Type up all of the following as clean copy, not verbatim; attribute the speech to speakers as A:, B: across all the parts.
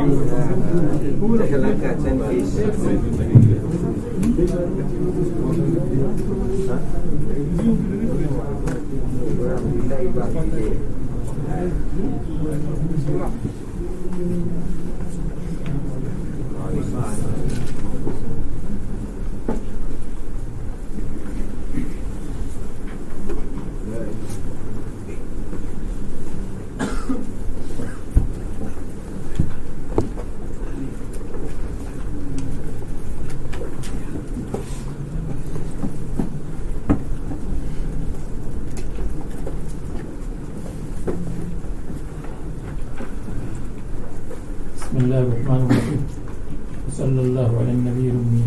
A: بسم الله الرحمن الرحيم وصلى الله على النبي الأمي.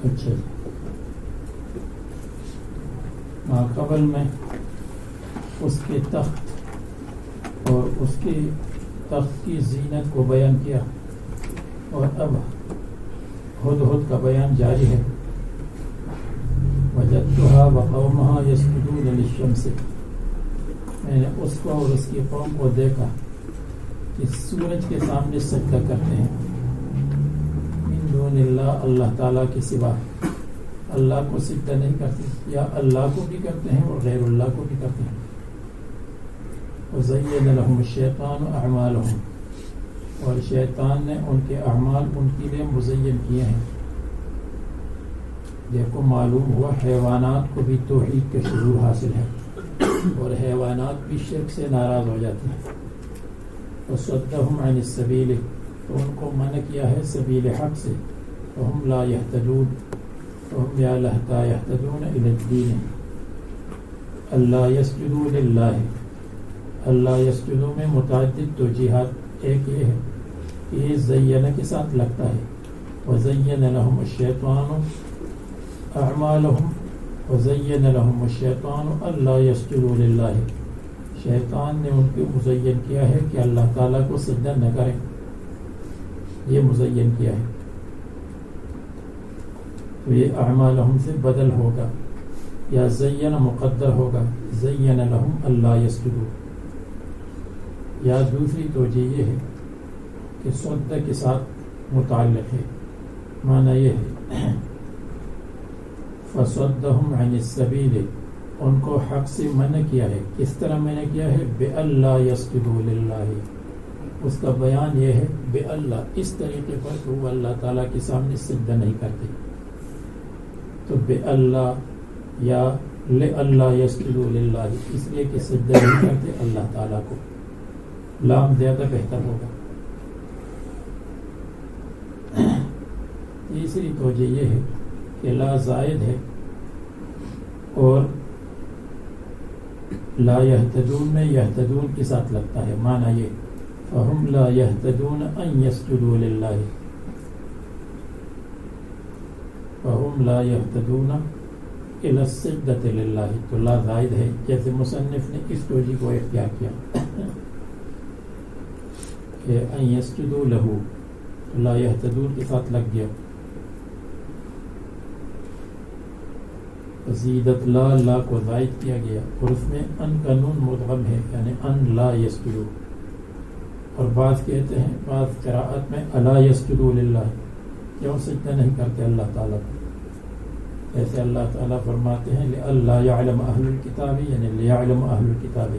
A: اچھا قبل میں اس کے تخت اور اس کے تخت کی زینت کو بیان کیا اور اب ہدہد کا بیان جاری ہے. وجدتها وقومها يسجدون للشمس، میں نے اس کو اور اس کی قوم کو دیکھا کہ سورج کے سامنے سجدہ کرتے ہیں. من دون اللہ، اللہ تعالیٰ کے سوا اللہ کو سجدہ نہیں کرتے، یا اللہ کو بھی کرتے ہیں اور غیر اللہ کو بھی کرتے ہیں. وزین لهم الشیطان اعمالهم، اور شیطان نے ان کے اعمال ان کے لیے مزین کیے ہیں. دیکھو معلوم ہوا حیوانات کو بھی توحید کا شعور حاصل ہے اور حیوانات بھی شرک سے ناراض ہو جاتے ہیں. وصدهم عن السبیل، تو ان کو منع کیا ہے سبیل حق سے. وهم لا يهتدون، وهم یا لہتا يهتدون الى الدین. اللہ يسجدوا للہ، اللہ يسجدوا میں متعدد توجیحات. ایک یہ ہے کہ یہ زینہ کے ساتھ لگتا ہے. وزین لهم الشیطان اعمالهم وزین لهم الشیطان اللہ يسجدوا للہ، شیطان نے ان کو مزین کیا ہے کہ اللہ تعالیٰ کو سجدہ نہ کریں. یہ مزین کیا ہے تو یہ اعمالهم سے بدل ہوگا، یا زین مقدر ہوگا زین لهم اللہ يسجدوا. یا دوسری توجہ یہ ہے کہ صدہ کے ساتھ متعلق ہے. معنی یہ ہے فصدهم عن السبیل، ان کو حق سے منع کیا ہے. کس طرح منع کیا ہے؟ بِأَلَّا يَسْجُدُوا لِلَّهِ. اس کا بیان یہ ہے بِأَلَّا، اس طریقے پر کہ وہ اللہ تعالیٰ کے سامنے سجدہ نہیں کرتے. تو بِأَلَّا یا لِأَلَّا يَسْجُدُوا لِلَّهِ، اس لیے کہ سجدہ نہیں کرتے اللہ تعالیٰ کو. لام زیادہ بہتر ہوگا. تیسری توجہ یہ ہے کہ لا زائد ہے اور لا يهتدون میں يهتدون کے ساتھ لگتا ہے. معنی یہ فهم لا يهتدون ان يسجدوا لله، فهم لا يهتدون الى السجدة لله. تو لا زائد ہے، جیسے مصنف نے اس توجہ کو اختیار کیا کہ ان يسجدوا له، لا يهتدون کے ساتھ لگ گیا. زیدت لا کو زائد کیا گیا اور اس میں ان کا نون مدغم ہے، یعنی ان لا یسجدو. اور بعض کہتے ہیں بعض قراءت میں الا یسجدوا للہ، کیوں سجدہ نہیں کرتے اللہ تعالیٰ کو. ایسے اللہ تعالیٰ فرماتے ہیں لئلا یعلم اہل الکتاب، یعنی لیعلم اہل الکتاب.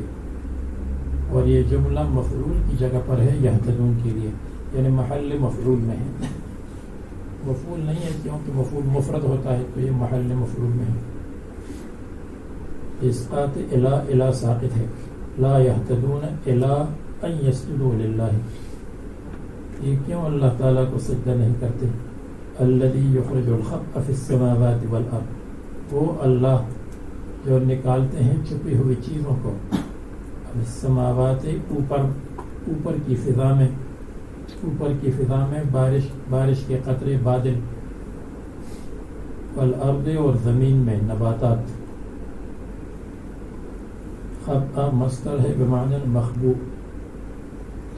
A: اور یہ جملہ مفعول کی جگہ پر ہے یہتدون کے لیے، یعنی محل مفعول میں ہے. مفعول نہیں ہے کیونکہ مفعول مفرد ہوتا ہے، تو یہ محل مفعول میں ہے. اسقاط الا ساقط ہے. لا يهتدون الا ان يسجدوا للہ، یہ کیوں اللہ تعالیٰ کو سجدہ نہیں کرتے؟ الذي يخرج الخبء في السماوات والارض، وہ اللہ جو نکالتے ہیں چھپی ہوئی چیزوں کو اب السماوات اوپر کی فضا میں بارش کے قطرے بادل، والارض اور زمین میں نباتات. خبأ مصدر ہے بمعنی المخبوء،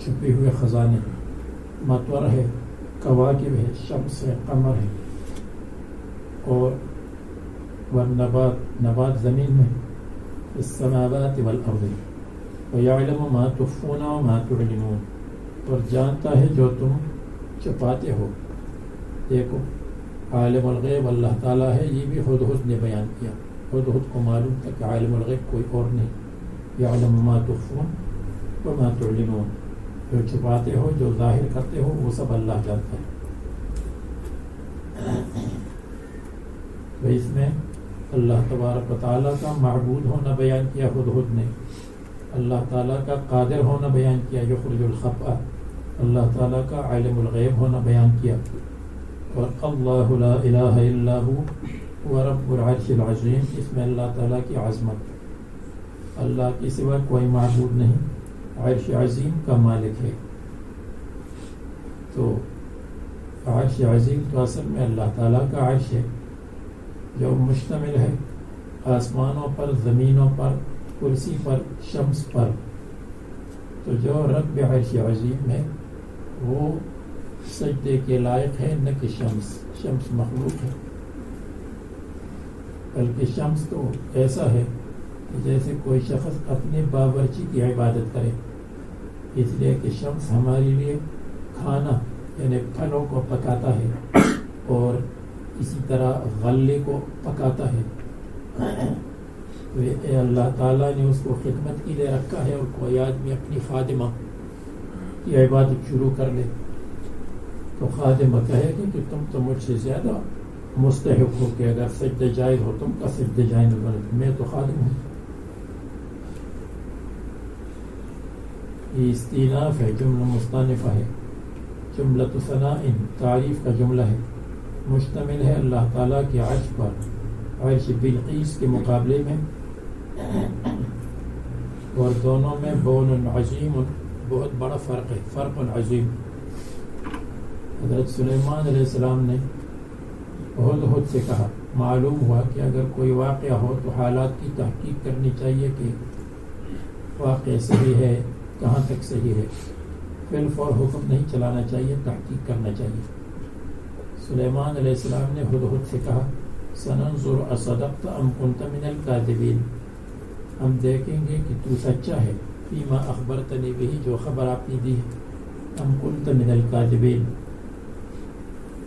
A: چھپے ہوئے خزانے. مطور ہے، کواکب ہے، شمس ہے، قمر ہے. اور والنبات زمین میں، السماوات والارض. وَيَعْلَمُ مَا تُخْفُونَ وَمَا تُعْلِنُونَ، اور جانتا ہے جو تم چھپاتے ہو. دیکھو عالم الغیب اللہ تعالیٰ ہے، یہ بھی ہدہد نے بیان کیا. ہدہد کو معلوم تھا کہ عالم الغیب کوئی اور نہیں. یعلم ما تخفون وما تعلنون، جو چھپاتے ہو جو ظاہر کرتے ہو وہ سب اللہ جانتا ہے. تو اس میں اللہ تبارک و تعالیٰ کا معبود ہونا بیان کیا ہدہد نے، اللہ تعالیٰ کا قادر ہونا بیان کیا یخرج الخبأ، اللہ تعالیٰ کا عالم الغیب ہونا بیان کیا. اور اللہ لا الہ الا هو رب العرش العظیم، اس میں اللہ تعالیٰ کی عظمت، اللہ کے سوا کوئی معبود نہیں، عرش عظیم کا مالک ہے. تو عرش عظیم تو اصل میں اللہ تعالیٰ کا عرش ہے جو مشتمل ہے آسمانوں پر، زمینوں پر، کرسی پر، شمس پر. تو جو رب عرش عظیم ہے وہ سجدے کے لائق ہے، نہ کہ شمس مخلوق ہے. بلکہ شمس تو ایسا ہے کہ جیسے کوئی شخص اپنے باورچی کی عبادت کرے، اس لیے کہ شمس ہمارے لیے کھانا یعنی پھلوں کو پکاتا ہے اور اسی طرح غلے کو پکاتا ہے. تو یہ اللہ تعالیٰ نے اس کو خدمت کے لیے رکھا ہے، اور کوئی آدمی اپنی خادمہ کی عبادت شروع کر لے تو خادمہ کہے گی کہ تم تو مجھ سے زیادہ مستحق ہو کہ اگر سجدہ جائز ہو تم کا سجدہ جائز بنے، میں تو خادم ہوں. یہ استیناف ہے، جملہ مستانفہ ہے، جملہ ثناء تعریف کا جملہ ہے. مشتمل ہے اللہ تعالیٰ کے عرش پر، عرش بلقیس کے مقابلے میں، اور دونوں میں بون عظیم، بہت بڑا فرق ہے، فرق عظیم. حضرت سلیمان علیہ السلام نے ہدہد سے کہا، معلوم ہوا کہ اگر کوئی واقعہ ہو تو حالات کی تحقیق کرنی چاہیے کہ واقعہ صحیح ہے، کہاں تک صحیح ہے. بالفور حکم نہیں چلانا چاہیے، تحقیق کرنا چاہیے. سلیمان علیہ السلام نے ہدہد سے کہا، سننظر اصدقت ام کنت من الکاذبین، ہم دیکھیں گے کہ تو سچا ہے فیما اخبرتنی بہ، جو خبر آپ نے دی ہے، ام کنت من الکاذبین،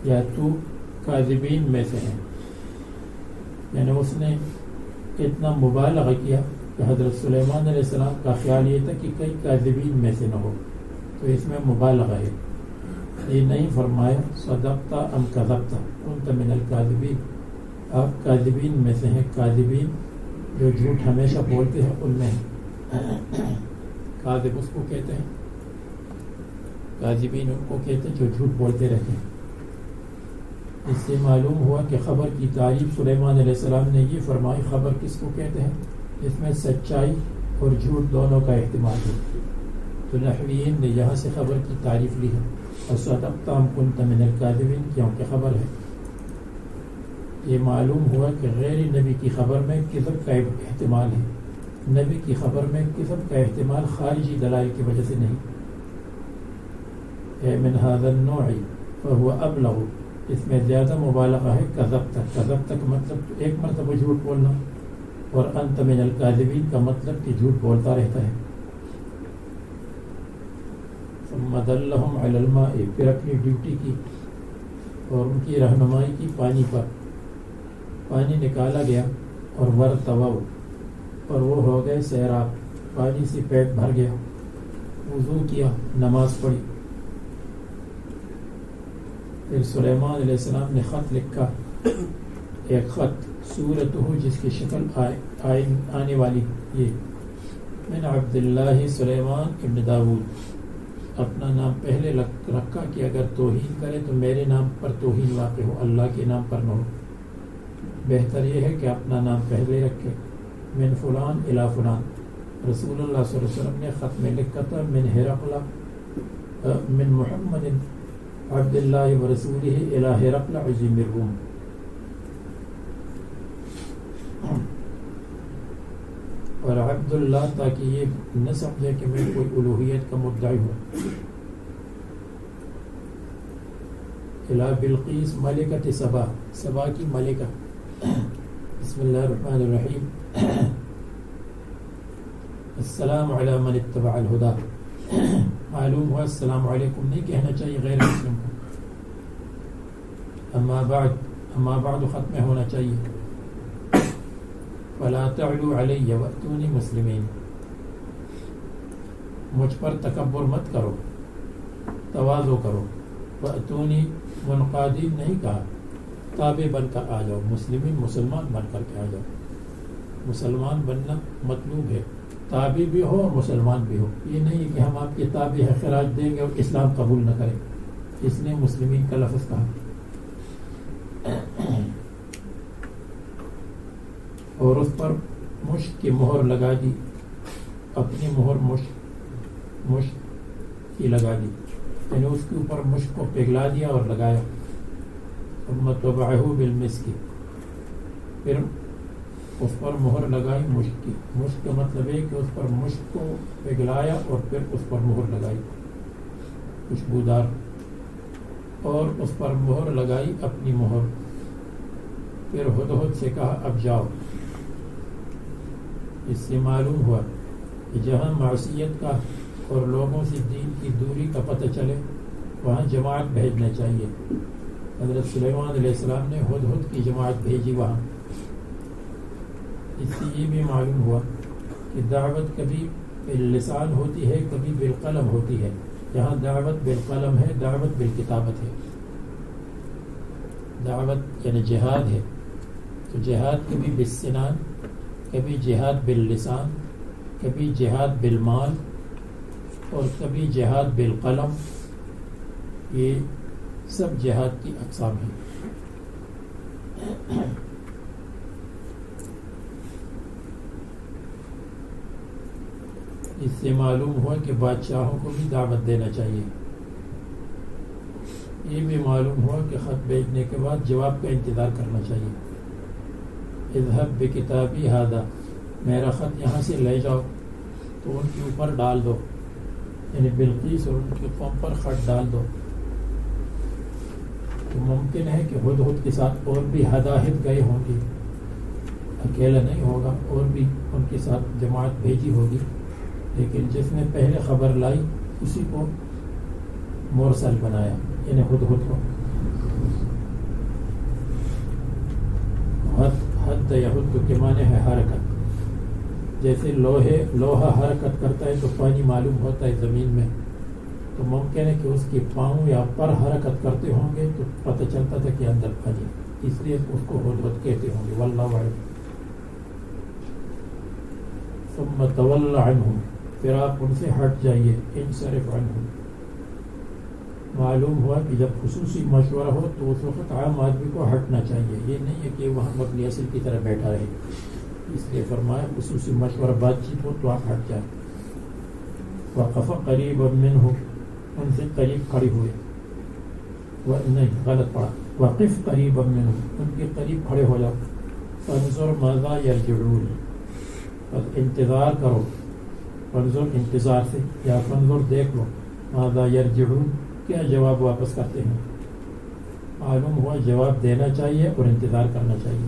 A: یا تو کاذبین میں سے ہیں. یعنی اس نے اتنا مبالغہ کیا کہ حضرت سلیمان علیہ السلام کا خیال یہ تھا کہ کئی کاذبین میں سے نہ ہو، تو اس میں مبالغہ ہے. یہ نہیں فرمایا صدقت ام کذبت کنت من الکاذبین، آپ کاذبین میں سے ہیں. کاذبین جو جھوٹ ہمیشہ بولتے ہیں ان میں ہیں، کاذب اس کو کہتے ہیں، کاذبین ان کو کہتے ہیں جو جھوٹ بولتے رہتے ہیں. اس سے معلوم ہوا کہ خبر کی تعریف سلیمان علیہ السلام نے یہ فرمائی. خبر کس کو کہتے ہیں؟ اس میں سچائی اور جھوٹ دونوں کا احتمال ہے. تو نحویین نے یہاں سے خبر کی تعریف لی ہے، اور صدقت ام کنت من الکاذبین کیونکہ خبر ہے. یہ معلوم ہوا کہ غیر نبی کی خبر میں کذب کا احتمال ہے، نبی کی خبر میں کذب کا احتمال خارجی دلائل کی وجہ سے نہیں. من هذا النوع فهو ابلغ، اس میں زیادہ مبالغہ ہے. کذب تک مطلب ایک مرتبہ جھوٹ بولنا، اور انت من الکاذبین کا مطلب کہ جھوٹ بولتا رہتا ہے. ثم دلهم علی الماء، پھر اپنی ڈیوٹی کی اور ان کی رہنمائی کی پانی پر. پانی نکالا گیا اور ورتووا، اور وہ ہو گئے سیراب، پانی سے پیٹ بھر گیا. وضو کیا، نماز پڑھی. پھر سلیمان علیہ السلام نے خط لکھا، ایک خط صورت ہو جس کی شکل آنے والی. یہ من عبداللہ سلیمان ابن داود، اپنا نام پہلے رکھا کہ اگر توہین کرے تو میرے نام پر توہین واقع ہو، اللہ کے نام پر نہ ہو. بہتر یہ ہے کہ اپنا نام پہلے رکھے. من فلان الی فلان، رسول اللہ صلی اللہ علیہ وسلم نے خط میں لکھا تھا من ہرقل من محمد عبد اللہ و رسولہ الی ہرقل عظیم الروم. اور عبد اللہ تاکہ یہ نہ سمجھے کہ میں کوئی الوہیت کا مدعی ہوں. الی بلقیس ملکۃ سبا، سبا کی ملکہ. بسم اللہ الرحمن الرحیم. السلام علی من اتبع الہدی. معلوم ہوا السلام علیکم نہیں کہنا چاہیے غیر مسلم کو. اما بعد ختم ہونا چاہیے. فلا تعلوا علی واتونی مسلمین. مجھ پر تکبر مت کرو، تواضع کرو. واتونی منقادین نہیں کہا، تابع بن کر آ جاؤ. مسلمین مسلمان بن کر کے آ جاؤ. مسلمان بننا مطلوب ہے، تابع بھی ہو اور مسلمان بھی ہو. یہ نہیں ہے کہ ہم آپ کے تابع ہے خراج دیں گے اور اسلام قبول نہ کریں. اس نے مسلمین کا لفظ کہا. اور اس پر مشک کی مہر لگا دی، اپنی مہر مشک کی لگا دی، یعنی اس کے اوپر مشک کو پگھلا دیا اور لگایا. ثم طبعہ بالمسک، پھر اس پر مہر لگائی مشک کی. مشک کا مطلب ہے کہ اس پر مشک کو پگھلایا اور پھر اس پر مہر لگائی خوشبودار، اور اس پر مہر لگائی اپنی مہر. پھر ہدہد سے کہا اب جاؤ. اس سے معلوم ہوا کہ جہاں معصیت کا اور لوگوں سے دین کی دوری کا پتہ چلے وہاں جماعت بھیجنا چاہیے. حضرت سلیمان علیہ السلام نے ہدہد کی جماعت بھیجی وہاں. اس سے یہ بھی معلوم ہوا کہ دعوت کبھی باللسان ہوتی ہے، کبھی بالقلم ہوتی ہے. جہاں دعوت بالقلم ہے، دعوت بالکتابت ہے. دعوت یعنی جہاد ہے تو جہاد کبھی بالسنان، کبھی جہاد باللسان، کبھی جہاد بالمال اور کبھی جہاد بالقلم. یہ سب جہاد کی اقسام ہیں. اس سے معلوم ہوا کہ بادشاہوں کو بھی دعوت دینا چاہیے. یہ بھی معلوم ہوا کہ خط بھیجنے کے بعد جواب کا انتظار کرنا چاہیے. اذهب بکتابی ھذا، میرا خط یہاں سے لے جاؤ تو ان کے اوپر ڈال دو، یعنی بلقیس اور ان کی قوم پر خط ڈال دو. تو ممکن ہے کہ ہدہد کے ساتھ اور بھی ہداہد گئے ہوں گے، اکیلا نہیں ہوگا، اور بھی ان کے ساتھ جماعت بھیجی ہوگی. لیکن جس نے پہلے خبر لائی اسی کو مرسل بنایا، یعنی ہدہد کو. حد یحد کے معنی ہے حرکت. جیسے لوہا حرکت کرتا ہے تو پانی معلوم ہوتا ہے زمین میں، تو ممکن ہے کہ اس کے پاؤں یا پر حرکت کرتے ہوں گے تو پتہ چلتا تھا کہ اندر پانی، اس لیے اس کو ہدہد کہتے ہوں گے. واللہ اعلم. ثم تول عنہم، پھر آپ ان سے ہٹ جائیے. انصرف عنہم. معلوم ہوا کہ جب خصوصی مشورہ ہو تو اس وقت عام آدمی کو ہٹنا چاہیے. یہ نہیں ہے کہ وہاں مبنی اصل کی طرح بیٹھا رہے. اس لیے فرمایا خصوصی مشورہ بات چیت ہو تو آپ ہٹ جائیں. وقف قریبا منہ، ان سے قریب کھڑے ہوئے. نہیں، غلط پڑا. وقف قریبا منہ، ان کے قریب کھڑے ہو جاؤ. فانظر ماذا یرجعون، بس انتظار کرو. فانظر انتظار سے، یا فانظر دیکھ لو. ماذا یرجعون، کیا جواب واپس کرتے ہیں. معلوم ہوا جواب دینا چاہیے اور انتظار کرنا چاہیے.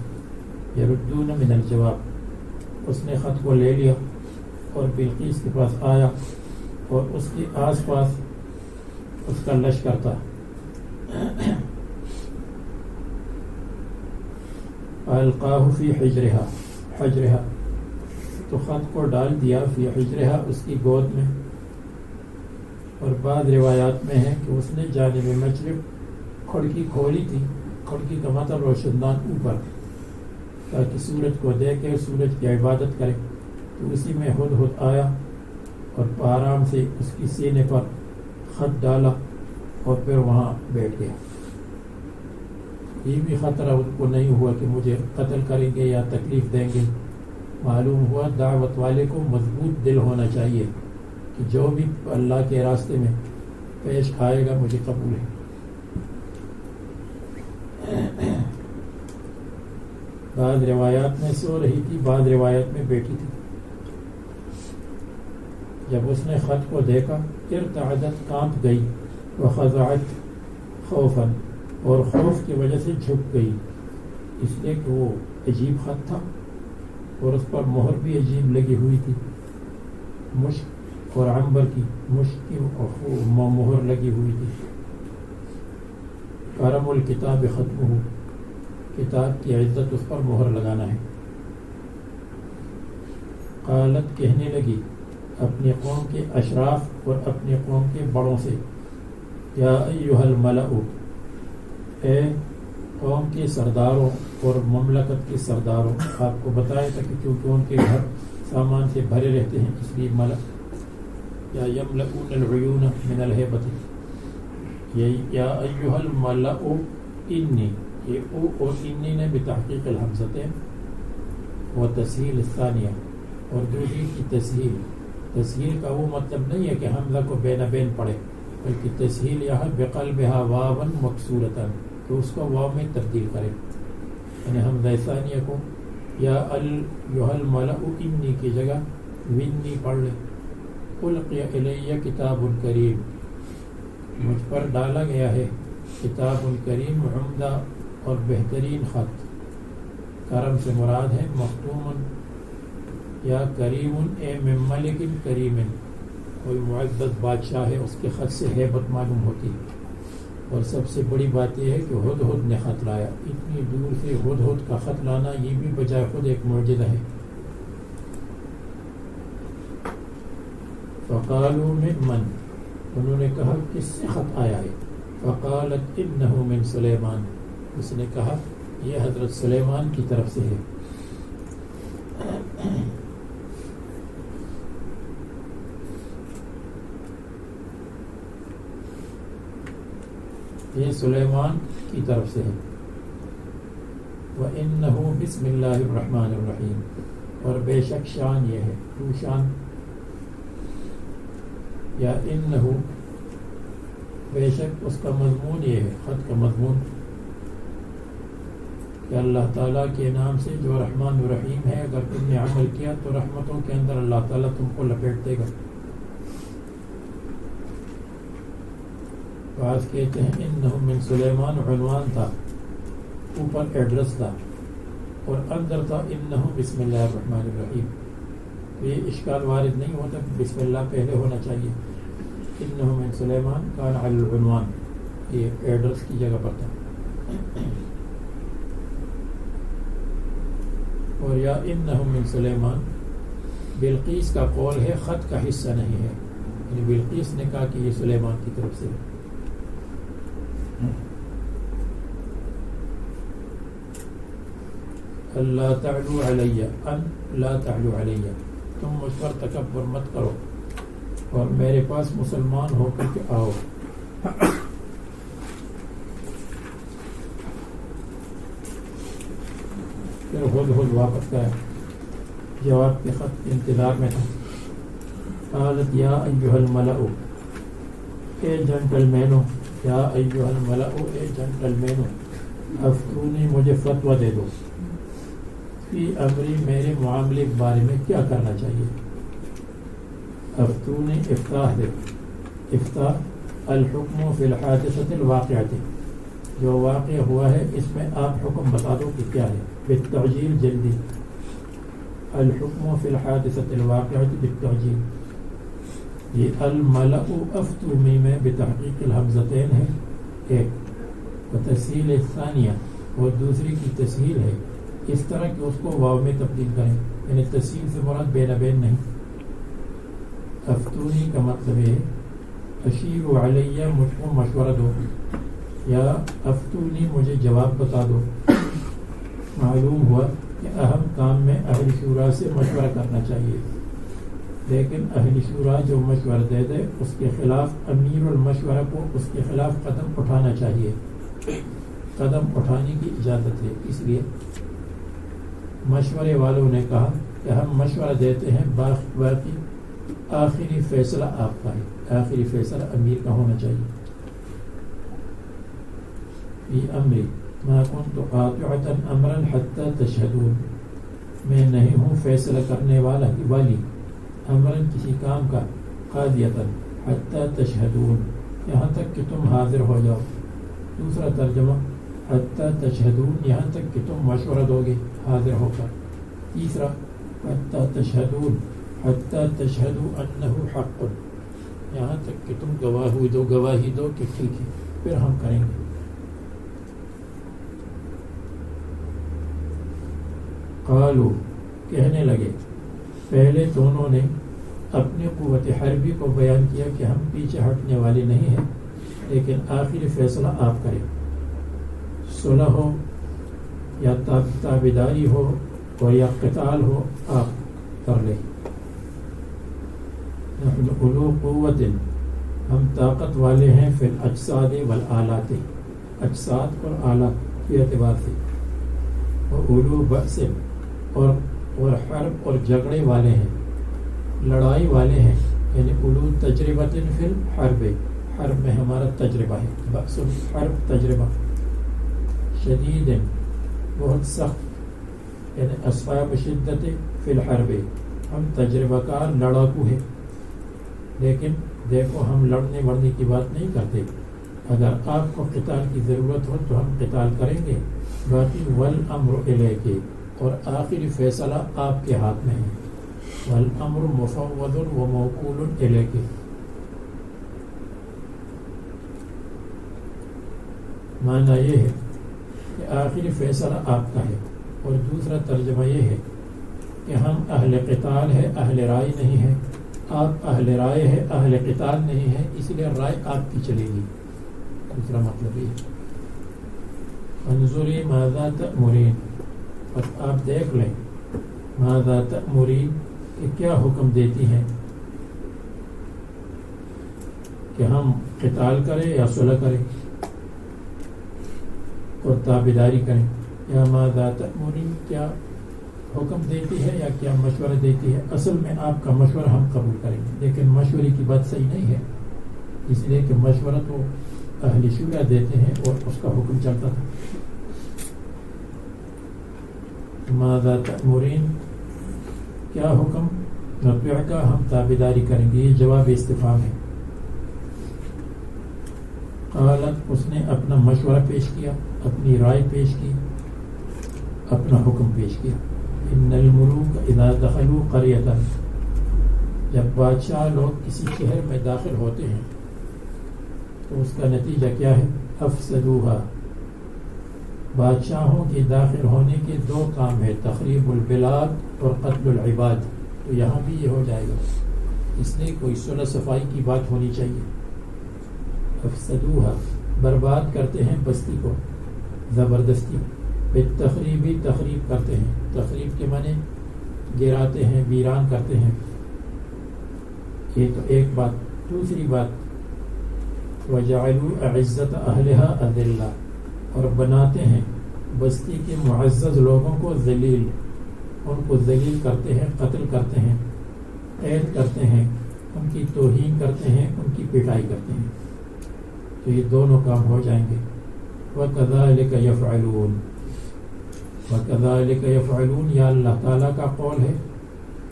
A: یردون من الجواب. اس نے خط کو لے لیا اور بلقیس کے پاس آیا اور اس کے آس پاس اس کا لشکر تھا. القاہ فی حجرہا، تو خط کو ڈال دیا فی حجرہا، اس کی گود میں. اور بعض روایات میں ہے کہ اس نے جانب مشرق کھڑکی کھولی تھی. کھڑکی کا مطلب روشندان اوپر، تاکہ سورج کو دیکھے، سورج کی عبادت کرے. تو اسی میں ہدہد آیا اور آرام سے اس کی سینے پر خط ڈالا اور پھر وہاں بیٹھ گیا. یہ بھی خطرہ ان کو نہیں ہوا کہ مجھے قتل کریں گے یا تکلیف دیں گے. معلوم ہوا دعوت والے کو مضبوط دل ہونا چاہیے کہ جو بھی اللہ کے راستے میں پیش آئے گا مجھے قبول ہے. بعض روایات میں سو رہی تھی، بعض روایت میں بیٹھی تھی. جب اس نے خط کو دیکھا ارتعدت، کانپ گئی، وخضعت خوفا، اور خوف کی وجہ سے جھک گئی، اس لیے کہ وہ عجیب خط تھا اور اس پر مہر بھی عجیب لگی ہوئی تھی، مشک اور عنبر کی مشک کی مہر لگی ہوئی تھی. کرم الکتاب ختم ہو، کتاب کی عزت اس پر مہر لگانا ہے. قالت، کہنے لگی اپنی قوم کے اشراف اور اپنی قوم کے بڑوں سے، یا ایھا الملأ، اے قوم کے سرداروں اور مملکت کے سرداروں. آپ کو بتایا تھا کہ کیونکہ ان کے گھر سامان سے بھرے رہتے ہیں اس لیے ملأ، یا یملؤون العیون من الہیبۃ، یا ایھا الملأ انی، یہ او اور انی نے بتحقیق الحمزتین و تسہیل الثانیہ، اور دوسری کی تسہیل. تسہیل کا وہ مطلب نہیں ہے کہ حمزہ کو بین بین پڑھے، بلکہ تسہیل یہاں بقلبہا واوا مکسورۃ، تو اس کو واو میں تبدیل کرے، یعنی حمزہ ثانیہ کو یا ایھا الملأ انی کی جگہ ونی پڑھ لے. القی الی کتاب کریم، مجھ پر ڈالا گیا ہے کتاب کریم، عمدہ اور بہترین خط. کرم سے مراد ہے مختوم یا کریم، اے من ملک کریم، کوئی معزز بادشاہ ہے، اس کے خط سے ہیبت معلوم ہوتی ہے. اور سب سے بڑی بات یہ ہے کہ ہدہد نے خط لایا. اتنی دور سے ہدہد کا خط لانا یہ بھی بجائے خود ایک معجزہ ہے. فقالوا ممن، انہوں نے کہا کس سے خط آیا ہے؟ فقالت انہ من سلیمان، اس نے کہا یہ حضرت سلیمان کی طرف سے ہے. یہ سلیمان کی طرف سے ہے. وَإِنَّهُ بسم اللہ الرحمن الرحیم، اور بے شک شان یہ ہے، تو شان یا انہو، بے شک اس کا مضمون یہ ہے، خط کا مضمون کہ اللہ تعالیٰ کے نام سے جو رحمان الرحیم ہے، اگر تم نے عمل کیا تو رحمتوں کے اندر اللہ تعالیٰ تم کو لپیٹ دے گا. بعض کہتے ہیں انہم من سلیمان، عنوان تھا، اوپر ایڈریس تھا، اور اندر تھا انہم بسم اللہ الرحمن الرحیم. یہ اشکال وارد نہیں ہوتا کہ بسم اللہ پہلے ہونا چاہیے. انہم من سلیمان کان علی العنوان، یہ ایڈریس کی جگہ پر تھا. اور یا انہم من سلیمان، بلقیس کا قول ہے خط کا حصہ نہیں ہے، یعنی بلقیس نے کہا کہ یہ سلیمان کی طرف سے ہے. اللہ تعلو علیہ، ان لا تعلو علیہ، تم مجھ پر تکبر مت کرو اور میرے پاس مسلمان ہو کر کے آؤ. پھر ہدہد واپس گیا، جواب کے خط کے انتظار میں تھا. قالت یا ایھا الملأ، اے جنٹل مینو، یا ایھا الملأ، اے جنٹل مینو، افتونی، مجھے فتویٰ دے دو، فی امری، میرے معاملے کے بارے میں کیا کرنا چاہیے. افتونی افتاح دے، افتاح الحکم فی الحادثۃ الواقعۃ، جو واقع ہوا ہے اس میں آپ حکم بتا دو کہ کیا ہے. بالتعجیل، جلدی. الحکم فی الحادثۃ الواقعۃ بالتعجیل. یہ الملأ افتونی میں بتحقیق الحمزتین ہے ایک، و تسہیل الثانیہ، اور دوسری کی تسہیل ہے اس طرح کہ اس کو واو میں تبدیل کریں، یعنی تسہیل سے مراد بین بین نہیں. افتونی کا مطلب ہے اشیروا علیہ، مجھ کو مشورہ دو، یا افتونی، مجھے جواب بتا دو. معلوم ہوا کہ اہم کام میں اہل شورا سے مشورہ کرنا چاہیے، لیکن اہل شورا جو مشورہ دے دے اس کے خلاف امیر المشورہ کو اس کے خلاف قدم اٹھانا چاہیے. قدم اٹھانے کی اجازت ہے. اس لیے مشورے والوں نے کہا کہ ہم مشورہ دیتے ہیں باقی آخری فیصلہ آپ کا ہے، آخری فیصلہ امیر کا ہونا چاہیے. فی امری ما کنت قاطعۃ امرا حتی تشہدون، میں نہیں ہوں فیصلہ کرنے والی امرا کسی کام کا، قاضیۃ حتی تشہدون یہاں تک کہ تم حاضر ہو جاؤ. دوسرا ترجمہ حتی تشہدون یہاں تک کہ تم مشورہ دو گے حاضر ہو کر. تیسرا حتی تشہدون حتی تشہدوا انہ حق یہاں تک کہ تم گواہی دو کہ ٹھیک ہے پھر ہم کریں گے. قالوا کہنے لگے، پہلے دونوں نے اپنی قوت حربی کو بیان کیا کہ ہم پیچھے ہٹنے والے نہیں ہیں، لیکن آخری فیصلہ آپ کریں، صلح ہو یا تابعداری ہو اور یا قتال ہو آپ کر لیں. نحن اولو قوت ہم طاقت والے ہیں فی الاجساد والآلات، اجساد اور آلات کے اعتبار سے، اور اولو بأس اور حرب اور جھگڑے والے ہیں، لڑائی والے ہیں، یعنی اولو تجربۃ فی الحرب، حرب میں ہمارا تجربہ ہے، بأس الحرب تجربہ، شدید بہت سخت، یعنی اصحاب شدت فی الحرب ہم تجربہ کار لڑاکو ہیں. لیکن دیکھو ہم لڑنے کی بات نہیں کرتے، اگر آپ کو قتال کی ضرورت ہو تو ہم قتال کریں گے، باقی والامر الیک اور آخری فیصلہ آپ کے ہاتھ میں ہے، والامر مفوض و موکول الیک. معنی یہ ہے کہ آخری فیصلہ آپ کا ہے، اور دوسرا ترجمہ یہ ہے کہ ہم اہل قتال ہے، اہل رائے نہیں ہے. آپ اہل رائے ہے، اہل قتال نہیں ہے، اس لیے رائے آپ کی چلے گی. دوسرا مطلب یہ انظری ماذا تأمرین، اور آپ دیکھ لیں ماذا تأمرین کہ کیا حکم دیتی ہیں، کہ ہم قتال کریں یا صلح کریں اور تابعداری کریں، یا ماذا تأمرین کیا حکم دیتی ہے یا کیا مشورہ دیتی ہے. اصل میں آپ کا مشورہ ہم قبول کریں گے، لیکن مشورے کی بات صحیح نہیں ہے، اس لیے کہ مشورہ تو اہل شورا دیتے ہیں اور اس کا حکم چلتا تھا. ماذا تأمرین کیا حکم، نطیع کا ہم تابعداری کریں گے، یہ جواب استفہام ہے. قالت اس نے اپنا مشورہ پیش کیا، اپنی رائے پیش کی، اپنا حکم پیش کیا. ان الملوک اذا دخلوا قریۃ، جب بادشاہ لوگ کسی شہر میں داخل ہوتے ہیں تو اس کا نتیجہ کیا ہے، افسدوها، بادشاہوں کے داخل ہونے کے دو کام ہے، تخریب البلاد اور قتل العباد. تو یہاں بھی یہ ہو جائے گا، اس لیے کوئی صلح صفائی کی بات ہونی چاہیے. افسدوها برباد کرتے ہیں بستی کو زبردستی، تخریبی تخریب کرتے ہیں، تخریب کے معنی گراتے ہیں، ویران کرتے ہیں. یہ تو ایک بات. دوسری بات وجعلوا اعزت اہلها اذلہ، اور بناتے ہیں بستی کے معزز لوگوں کو ذلیل، ان کو ذلیل کرتے ہیں، قتل کرتے ہیں، قید کرتے ہیں، ان کی توہین کرتے ہیں، ان کی پٹائی کرتے ہیں. تو یہ دونوں کام ہو جائیں گے. وَكَذَلِكَ يَفْعَلُونَ، وَكَذَلِكَ يَفْعَلُونَ یا اللہ تعالیٰ کا قول ہے،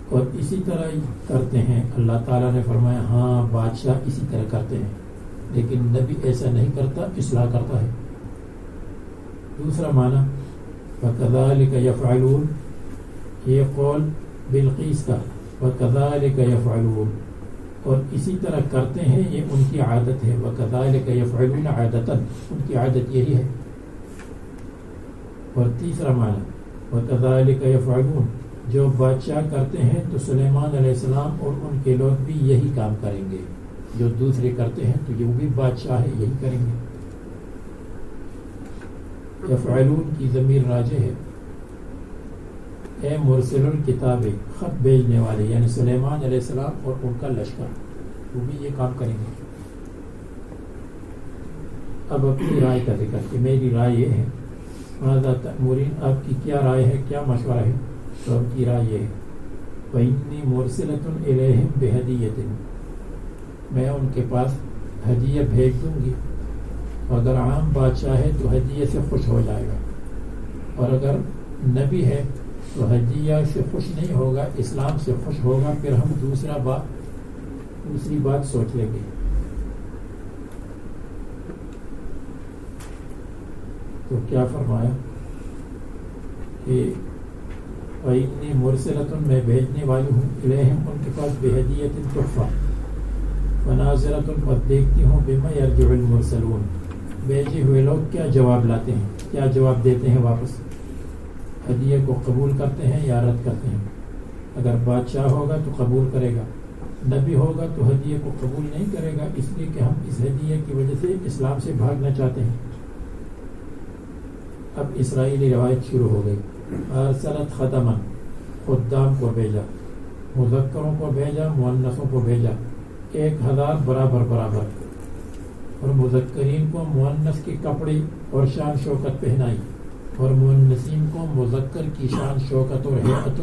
A: اور اسی طرح کرتے ہیں. اللہ تعالیٰ نے فرمایا ہاں بادشاہ اسی طرح کرتے ہیں، لیکن نبی ایسا نہیں کرتا، اصلاح کرتا ہے. دوسرا معنی وَكَذَلِكَ يَفْعَلُونَ، یہ قول بلقیس کا، وَكَذَلِكَ يَفْعَلُونَ اور اسی طرح کرتے ہیں، یہ ان کی عادت ہے. وَكَذَلِكَ يَفْعَلُونَ عَادَةً، ان کی عادت یہی ہے. اور تیسرا معنی وَكَذَلِكَ يَفْعَلُونَ، جو بادشاہ کرتے ہیں تو سلیمان علیہ السلام اور ان کے لوگ بھی یہی کام کریں گے. جو دوسرے کرتے ہیں تو یہ بھی بادشاہ ہے، یہی کریں گے. یفعلون کی ضمیر راجع ہے. اے مرسل الکتاب، خط بھیجنے والے، یعنی سلیمان علیہ السلام اور ان کا لشکر، وہ بھی یہ کام کریں گے. اب اپنی رائے کا ذکر کہ میری رائے یہ ہے. ماذا تأمرین، آپ کی کیا رائے ہے، کیا مشورہ ہے؟ تو آپ کی رائے یہ ہے وَإِنِّي مُرْسِلَةٌ إِلَيْهِمْ بِهَدِيَّةٍ، میں ان کے پاس ہدیہ بھیج دوں گی. اگر عام بادشاہ ہے تو ہدیہ سے خوش ہو جائے گا، اور اگر نبی ہے تو ہدیہ سے خوش نہیں ہوگا، اسلام سے خوش ہوگا. پھر ہم دوسری بات سوچ لیں گے. تو کیا فرمایا کہ وَإِنِّي مُرْسِلَةٌ، میں بھیجنے والی ہوں، إِلَيْهِمْ ان کے پاس بِهَدِيَّةٍ تحفہ، وَنَاظِرَةٌ اور دیکھتی ہوں بِمَا يَرْجِعُ الْمُرْسَلُونَ، بھیجے ہوئے لوگ کیا جواب لاتے ہیں، کیا جواب دیتے ہیں واپس، ہدیہ کو قبول کرتے ہیں یا رد کرتے ہیں. اگر بادشاہ ہوگا تو قبول کرے گا، نبی ہوگا تو ہدیہ کو قبول نہیں کرے گا، اس لیے کہ ہم اس ہدیہ کی وجہ سے اسلام سے بھاگنا چاہتے ہیں. اب اسرائیلی روایت شروع ہو گئی. ارسلت خدمن، خدام کو بھیجا، مذکروں کو بھیجا، مؤنثوں کو بھیجا، 1000 برابر، اور مذکرین کو مؤنث کے کپڑے اور شان شوکت پہنائی، اور مؤنثین کو مذکر کی شان شوکت اور ہیئت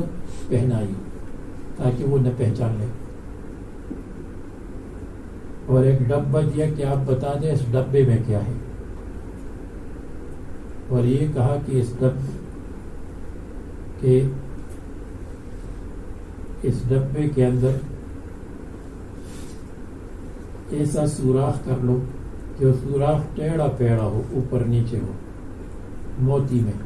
A: پہنائی تاکہ وہ نہ پہچان لیں. اور ایک ڈبہ دیا کہ آپ بتا دیں اس ڈبے میں کیا ہے، اور یہ کہا کہ اس ڈبے کے اندر ایسا سوراخ کر لو جو سوراخ ٹیڑھا پیڑا ہو، اوپر نیچے ہو، موتی میں،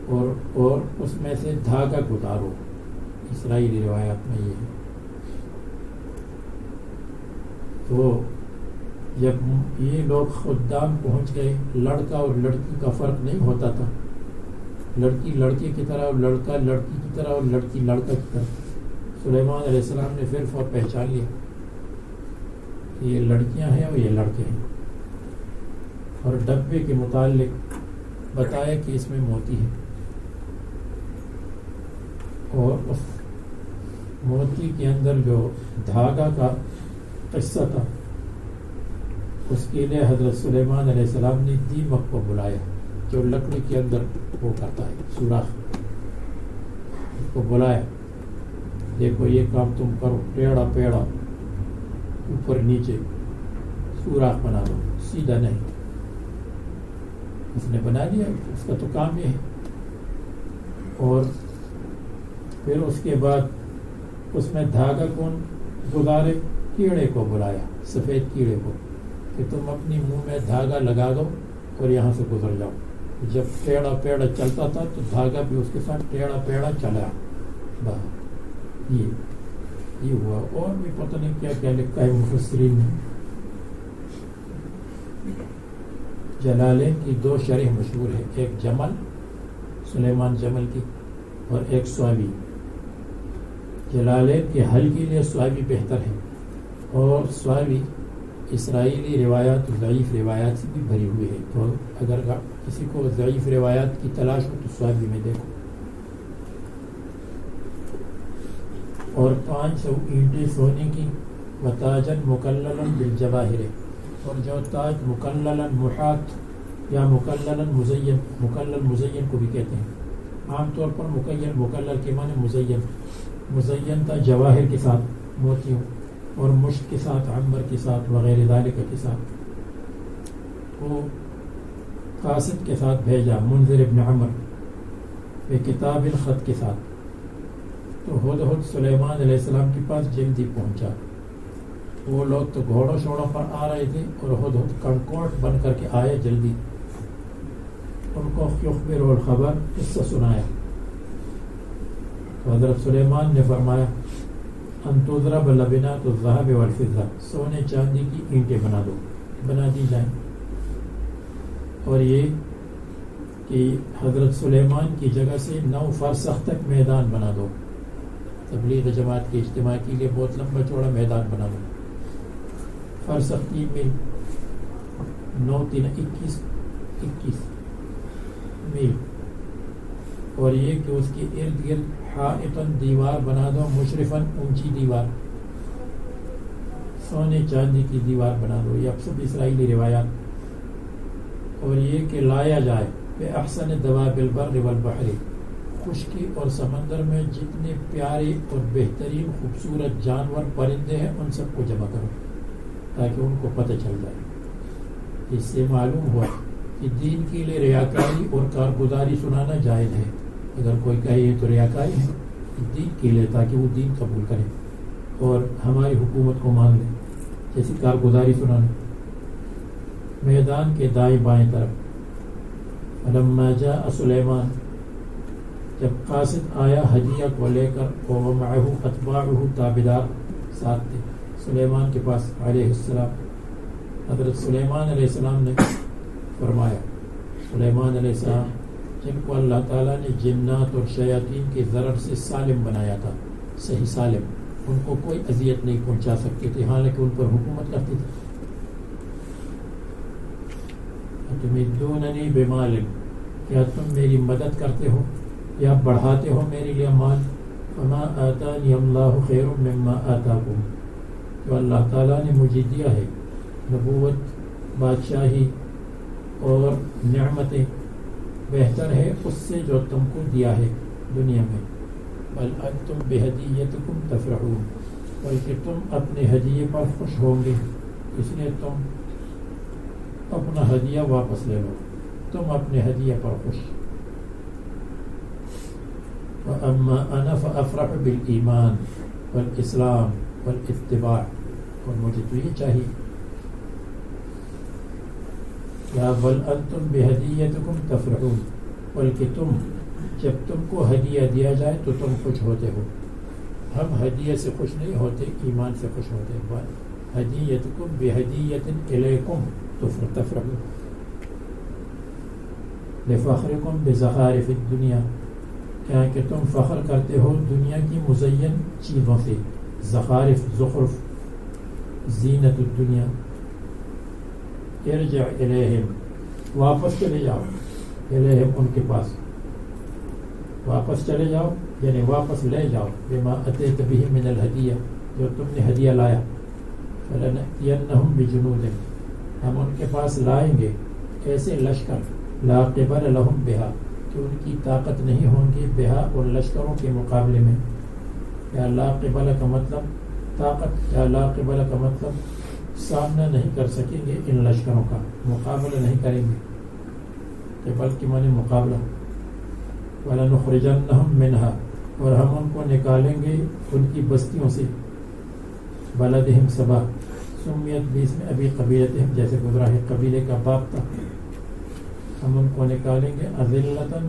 A: اور اس میں سے دھاگا گزارو. اسرائیلی روایات میں یہ ہے. تو جب یہ لوگ خدام پہنچ گئے، لڑکا اور لڑکی کا فرق نہیں ہوتا تھا، لڑکی لڑکے کی طرح، اور لڑکا لڑکی کی طرح، اور لڑکی لڑکا کی طرح. سلیمان علیہ السلام نے پھر پہچان لیا کہ یہ لڑکیاں ہیں اور یہ لڑکے ہیں، اور ڈبے کے متعلق بتایا کہ اس میں موتی ہے، اور اس موتی کے اندر جو دھاگا کا قصہ تھا، اس کے لیے حضرت سلیمان علیہ السلام نے دیمک کو بلایا، جو لکڑی کے اندر وہ کرتا ہے سوراخ، اس کو بلایا، دیکھو یہ کام تم کرو، ٹیڑھا پیڑا اوپر نیچے سوراخ بنا دو، سیدھا نہیں. اس نے بنا دیا، اس کا تو کام یہ ہے. اور پھر اس کے بعد اس میں دھاگا کون گزارے؟ کیڑے کو بلایا، سفید کیڑے کو، کہ تم اپنی منہ میں دھاگا لگا دو اور یہاں سے گزر جاؤ. جب ٹیڑھا پیڑا چلتا تھا تو دھاگا بھی اس کے ساتھ ٹیڑھا پیڑا چلا. یہ ہوا. اور بھی پتہ نہیں کیا کیا لکھا ہے مفسرین نے. جلالین کی 2 شرح مشہور ہے، ایک جمل، سلیمان جمل کی، اور ایک سواوی. جلالین کے حل کے لیے سواوی بہتر ہے، اور سواوی اسرائیلی روایات، ضعیف روایات سے بھی بھری ہوئی ہے. تو اگر کسی کو ضعیف روایات کی تلاش ہو تو سواوی میں دیکھو. اور 500 اینٹیں سونے کی، وتاجن مکللن بالجواہر، اور جو تاج مکللن محات یا مکللن مزین، مکلل مزین کو بھی کہتے ہیں. عام طور پر مکلل کے معنی مزین تھا جواہر کے ساتھ، موتیوں اور مشک کے ساتھ، عنبر کے ساتھ، وغیرہ ذالک کے ساتھ. وہ قاصد کے ساتھ بھیجا، منذر ابن عمر، کتاب الخط کے ساتھ. تو ہدہد سلیمان علیہ السلام کے پاس جلدی پہنچا. وہ لوگ تو گھوڑوں شوڑوں پر آ رہے تھے، اور ہدہد کنکوٹ بن کر کے آئے جلدی. ان کو یخبر الخبر، قصہ سنایا. تو حضرت سلیمان نے فرمایا ان تضرب لبنات الذهب والفضة، سونے چاندی کی اینٹیں بنا دی جائیں. اور یہ کہ حضرت سلیمان کی جگہ سے 9 فرسخ تک میدان بنا دو. تبلیغ جماعت کے اجتماع کے لیے بہت لمبا چوڑا میدان بنا دو. فرسخ 3 میل، 9 3 21 میل. اور یہ کہ اس کے ارد گرد حائطن، دیوار بنا دو، مشرفن، اونچی دیوار، سونے چاندی کی دیوار بنا دو. یہ سب اسرائیلی روایات. اور یہ کہ لایا جائے بے احسن دواب البر والبحر، خشکی اور سمندر میں جتنے پیارے اور بہترین خوبصورت جانور پرندے ہیں ان سب کو جمع کرو تاکہ ان کو پتہ چل جائے۔ اس سے معلوم ہوا کہ دین کے لیے ریاکاری اور کارگزاری سنانا جائز ہے۔ اگر کوئی کہے یہ تو ریاکاری ہے، دین کے لیے تاکہ وہ دین قبول کرے اور ہماری حکومت کو مان لے، جیسی کارگزاری سنانا۔ میدان کے دائیں بائیں طرف فلما جاء سلیمان، جب قاصد آیا ہدیہ کو لے کر، ومعہ اتباعہ، تابعدار ساتھ تھے سلیمان کے پاس علیہ السلام۔ حضرت سلیمان علیہ السلام نے فرمایا، سلیمان علیہ السلام جن کو اللہ تعالیٰ نے جنات اور شیاطین کے ضرر سے سالم بنایا تھا، صحیح سالم، ان کو کوئی اذیت نہیں پہنچا سکتے تھے، حالانکہ ان پر حکومت کرتے تھے۔ تمدوننی بمال، کیا تم میری مدد کرتے ہو یا بڑھاتے ہو میرے لیے مال؟ فما آتانی اللہ خیر مما آتاکم، جو اللہ تعالیٰ نے مجھے دیا ہے نبوت، بادشاہی اور نعمتیں، بہتر ہے اس سے جو تم کو دیا ہے دنیا میں۔ بل انتم بہدیتکم تفرحون، بلکہ تم اپنے ہدیے پر خوش ہوں گے، اس لیے تم اپنا ہدیہ واپس لے لو، تم اپنے ہدیہ پر خوش۔ وَأَمَّا أَنَا فَأَفْرَحُ بِالْإِيمَانِ وَالْإِسْلَامِ وَالْإِتِّبَاعِ، اور مجھے تو یہ چاہیے، یا بل انتم بہدیتکم تفرحون، بلکہ تم جب تم کو ہدیہ دیا جائے تو تم خوش ہوتے ہو۔ ہم ہدیہ سے خوش نہیں ہوتے، ایمان سے خوش ہوتے ہیں۔ ہدیتکم بہدیت الیکم تفرحون لفخرکم بزخارف الدنیا، کیا کہ تم فخر کرتے ہو دنیا کی مزین چیزوں سے، زخارف، زخرف، زینت الدنیا۔ ارجع الیہم، واپس چلے جاؤ، الیہم ان کے پاس، واپس چلے جاؤ یعنی واپس لے جاؤ، بما اتیت بہ من الہدیہ، جو تم نے ہدیہ لایا۔ فلنأتینہم بجنود، ہم ان کے پاس لائیں گے ایسے لشکر، لا قبل لہم بہا، کہ ان کی طاقت نہیں ہوں گی، بہا ان لشکروں کے مقابلے میں۔ یا لا قبل کا مطلب طاقت، یا لا قبل کا مطلب سامنا نہیں کر سکیں گے ان لشکروں کا، مقابلہ نہیں کریں گے، قبل کی معنی مقابلہ۔ وَلَنُخْرِجَنَّهُمْ مِنْهَا، اور ہم ان کو نکالیں گے ان کی بستیوں سے، بلدہم سبا، سمیت بیس میں ابھی قبیلتہم، جیسے گزرا ہے قبیلے کا باپ تھا، ہم ان کو نکالیں گے اذلتاً،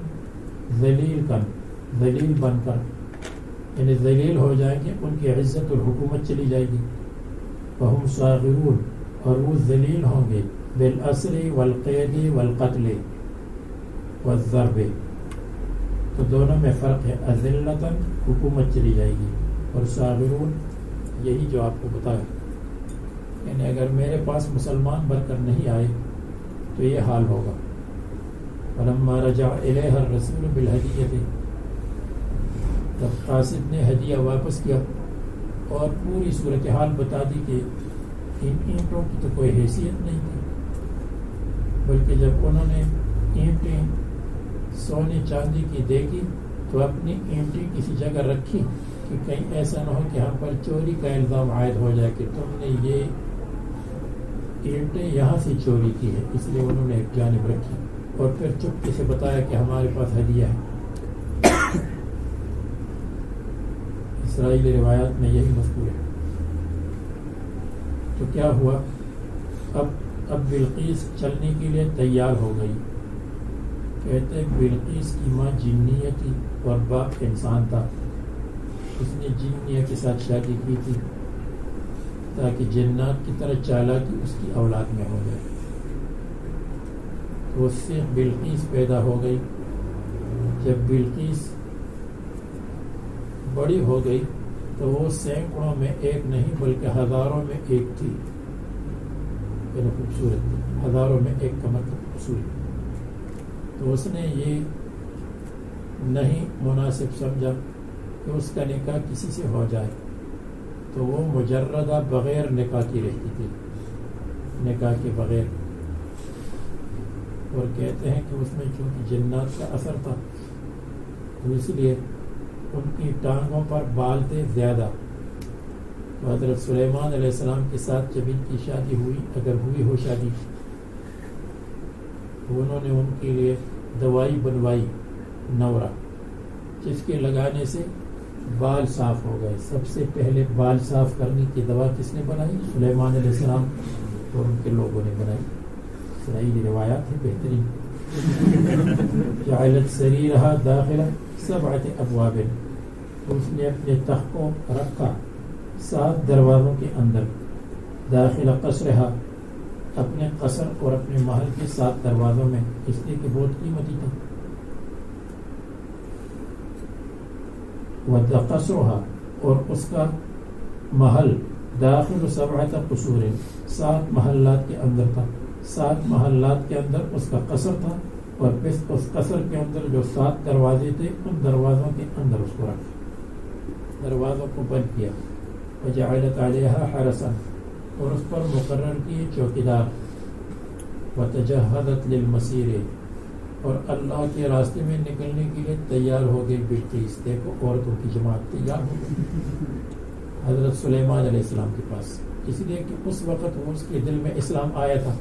A: ذلیل کن، ذلیل بن کر، یعنی ذلیل ہو جائیں گے، ان کی عزت اور حکومت چلی جائے گی۔ وَهُمْ صَاغِرُونَ، اور وہ ذلیل ہوں گے، بالاسر والقید والقتل والضرب، تو دونوں میں فرق ہے، اذلتاً حکومت چلی جائے گی، اور صاغرون یہی جو آپ کو بتایا، یعنی اگر میرے پاس مسلمان بن کر نہیں آئے تو یہ حال ہوگا۔ فلما رجع الیہ الرسول بالہدیۃ، جب قاصد نے ہدیہ واپس کیا اور پوری صورتحال بتا دی کہ ان اینٹوں کی تو کوئی حیثیت نہیں تھی، بلکہ جب انہوں نے اینٹیں سونے چاندی کی دیکھی تو اپنی اینٹیں کسی جگہ رکھی کہ کہیں ایسا نہ ہو کہ ہم پر چوری کا الزام عائد ہو جائے کہ تم نے یہ اینٹیں یہاں سے چوری کی ہے، اس لیے انہوں نے ایک جانب رکھی اور پھر چپکے سے بتایا کہ ہمارے پاس ہدیہ ہے۔ اسرائیلی روایات میں یہی مذکور ہے۔ تو کیا ہوا، اب بلقیس چلنے کے لیے تیار ہو گئی۔ کہتے بلقیس کی ماں جنیہ تھی اور باپ انسان تھا، اس نے جنیہ کے ساتھ شادی کی تھی تاکہ جنات کی طرح چالاکی اس کی اولاد میں ہو جائے، تو اس سے بلقیس پیدا ہو گئی۔ جب بلقیس بڑی ہو گئی تو وہ سینکڑوں میں ایک نہیں بلکہ ہزاروں میں ایک تھی، یعنی خوبصورت تھی، ہزاروں میں ایک کا مطلب خوبصورت۔ تو اس نے یہ نہیں مناسب سمجھا کہ اس کا نکاح کسی سے ہو جائے، تو وہ مجردہ بغیر نکاح کی رہتی تھی، نکاح کے بغیر، اور کہتے ہیں کہ اس میں چونکہ جنات کا اثر تھا تو اس لیے ان کی ٹانگوں پر بال تھے زیادہ. تو حضرت سلیمان علیہ السلام کے ساتھ جب ان کی شادی ہوئی، اگر ہوئی ہو شادی، تو انہوں نے ان کے لیے دوائی بنوائی نورا، جس کے لگانے سے بال صاف ہو گئے. سب سے پہلے بال صاف کرنے کی دوا کس نے بنائی؟ سلیمان علیہ السلام اور ان کے لوگوں نے بنائی. اسرائیلی روایات ہیں بہترین. جعلت سریرہا داخلہ سبعۃ ابواب، تو اس نے اپنے تخت کو رکھا 7 دروازوں کے اندر. داخلہ قصرہا، اپنے قصر اور اپنے محل کے 7 دروازوں میں، اس لیے کہ بہت قیمتی تھا. وَقَصْرُهَا، اور اس کا محل داخل 7 قصور، 7 محلات کے اندر تھا. 7 محلات کے اندر اس کا قصر تھا، اور پھر اس قصر کے اندر جو 7 دروازے تھے ان دروازوں کے اندر اس کو رکھا، دروازوں کو بند کیا. وَجَعَلَتْ عَلَيْهَا حَرَسًا، اور اس پر مقرر کیے چوکیدار. وَتَجَهَّزَتْ لِلْمَسِيرِ، اور اللہ کے راستے میں نکلنے کے لیے تیار ہو گئی بلقیس. دیکھو عورتوں کی جماعت تیار ہو گئی حضرت سلیمان علیہ السلام کے پاس، اس لیے کہ اس وقت وہ اس کے دل میں اسلام آیا تھا.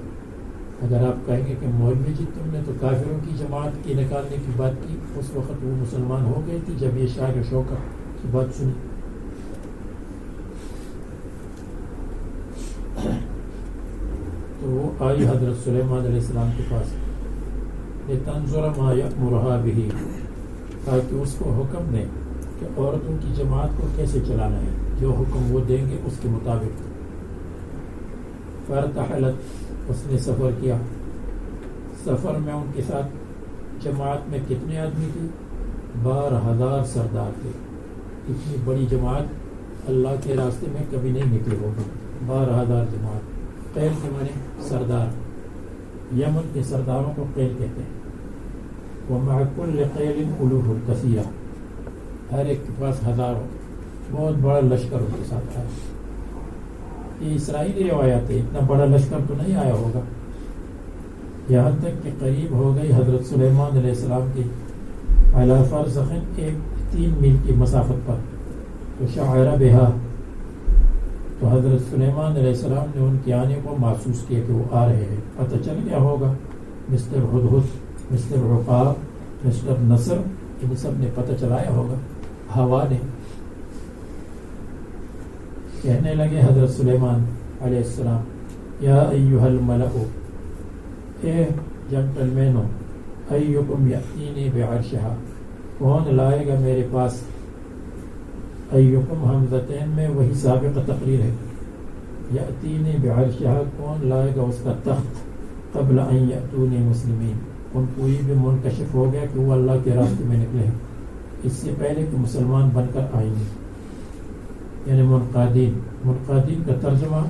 A: اگر آپ کہیں گے کہ مولوی جی تم نے تو کافروں کی جماعت کی نکالنے کی بات کی، اس وقت وہ مسلمان ہو گئی تھی جب یہ شاعر شوکت کی بات سنی. تو وہ آئی حضرت سلیمان علیہ السلام کے پاس، لِتَنْظُرَ مَا يَأْمُرُهَا بِهِ، تاکہ اس کو حکم دیں کہ عورتوں کی جماعت کو کیسے چلانا ہے، جو حکم وہ دیں گے اس کے مطابق. فَارْتَحَلَتْ، اس نے سفر کیا. سفر میں ان کے ساتھ جماعت میں کتنے آدمی تھے؟ 12,000 سردار تھے. اتنی بڑی جماعت اللہ کے راستے میں کبھی نہیں نکلے ہوگی. 12,000 جماعت. قیل کے معنی سردار، یمن کے سرداروں کو قیل کہتے ہیں. وَمَعَ كُلِّ قَيْلٍ أُلُوفٌ كَثِيرٌ، ہر ایک کے پاس ہزاروں، بہت بڑا لشکر ان کے ساتھ آیا. یہ اسرائیلی روایات ہے، اتنا بڑا لشکر تو نہیں آیا ہوگا. یہاں تک کہ قریب ہو گئی حضرت سلیمان علیہ السلام کی علی فرسخ، 3 میل کی مسافت پر. تو شعر بہا، تو حضرت سلیمان علیہ السلام نے ان کے آنے کو محسوس کیا کہ وہ آ رہے ہیں. پتہ چل گیا ہوگا. مسٹر ہدہد، مسٹر عقاب، مسٹر نصر، ان سب نے پتہ چلایا ہوگا. ہوا نے کہنے لگے حضرت سلیمان علیہ السلام، یا ایھا الملأ، اے جنٹل مینوں، ایکم یأتینی بعرشہا، کون لائے گا میرے پاس. ایکم حمزتین میں وہی سابق تقریر ہے. یأتینی بعرشہا، کون لائے گا اس کا تخت. قبل ان یأتونی مسلمین، ان کو یہ بھی منکشف ہو گیا کہ وہ اللہ کے راستے میں نکلے ہیں، اس سے پہلے کہ مسلمان بن کر آئیں گے. یعنی منقادین. منقادین کا ترجمہ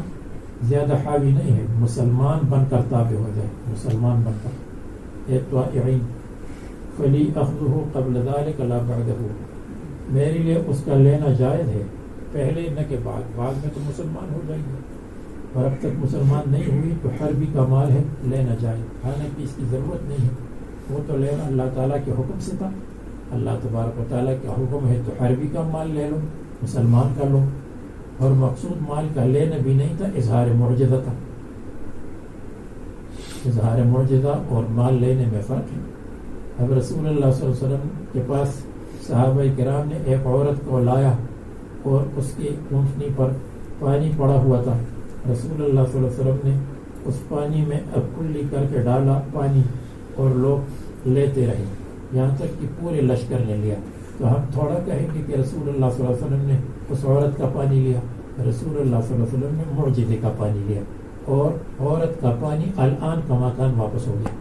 A: زیادہ حاوی نہیں ہے، مسلمان بن کر تابع ہو جائے، مسلمان بن کر. طائعین، فلی اخذہ قبل ذلک لا بعدہ، میرے لیے اس کا لینا جائز ہے، پہلے نہ کہ بعد میں تو مسلمان ہو جائیں گے، اور اب تک مسلمان نہیں ہوئی تو حربی کا مال ہے، لینا جائز. حالانکہ اس کی ضرورت نہیں ہے، وہ تو لینا اللہ تعالیٰ کے حکم سے تھا. اللہ تبارک و تعالیٰ کا حکم ہے تو حربی کا مال لے لو، مسلمان کا لو. اور مقصود مال کا لینا بھی نہیں تھا، اظہار معجزہ تھا. اظہار معجزہ اور مال لینے میں فرق ہے. اب رسول اللہ صلی اللہ علیہ وسلم کے پاس صحابہ کرام نے ایک عورت کو لایا اور اس کی اونٹنی پر پانی پڑا ہوا تھا. رسول اللہ صلی اللہ علیہ وسلم نے اس پانی میں اب کلی کر کے ڈالا پانی، اور لوگ لیتے رہے یہاں تک کہ پورے لشکر نے لیا. تو ہم تھوڑا کہیں گے کہ رسول اللہ صلی اللہ علیہ وسلم نے اس عورت کا پانی لیا. رسول اللہ صلی اللہ علیہ وسلم نے معجزے کا پانی لیا، اور عورت کا پانی الان کا مکان واپس ہو گیا.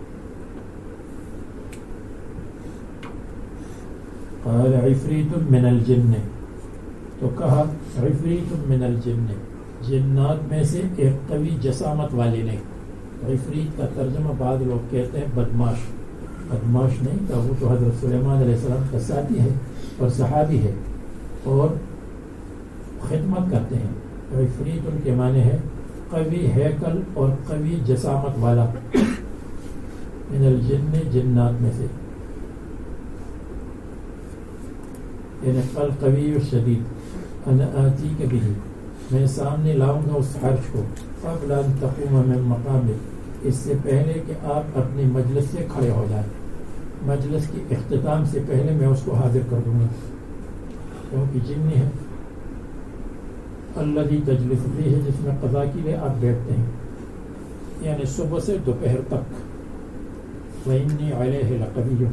A: قال عفریت من الجن، تو کہا عفریت من الجن، جنات میں سے ایک قوی جسامت والے نے. عفریت کا ترجمہ بعض لوگ کہتے ہیں بدماش. بدماش نہیں تھا، وہ تو حضرت سلیمان علیہ السلام کا ساتھی ہے اور صحابی ہے اور خدمت کرتے ہیں. عفریت ان کے معنی ہے قوی ہیکل اور قوی جسامت والا. من الجن، جنات میں سے. یعنی القوی الشدید انا آتیک بہ میں سامنے لاؤں گا اس عرش کو قبل ان تقوم من مقامک اس سے پہلے کہ آپ اپنی مجلس سے کھڑے ہو جائیں مجلس کی اختتام سے پہلے میں اس کو حاضر کر دوں گا کیونکہ جنی ہے الذی تجلس فیہ ہے جس میں قضا کے لیے آپ بیٹھتے ہیں یعنی صبح سے دوپہر تک وإنی علیہ لقوی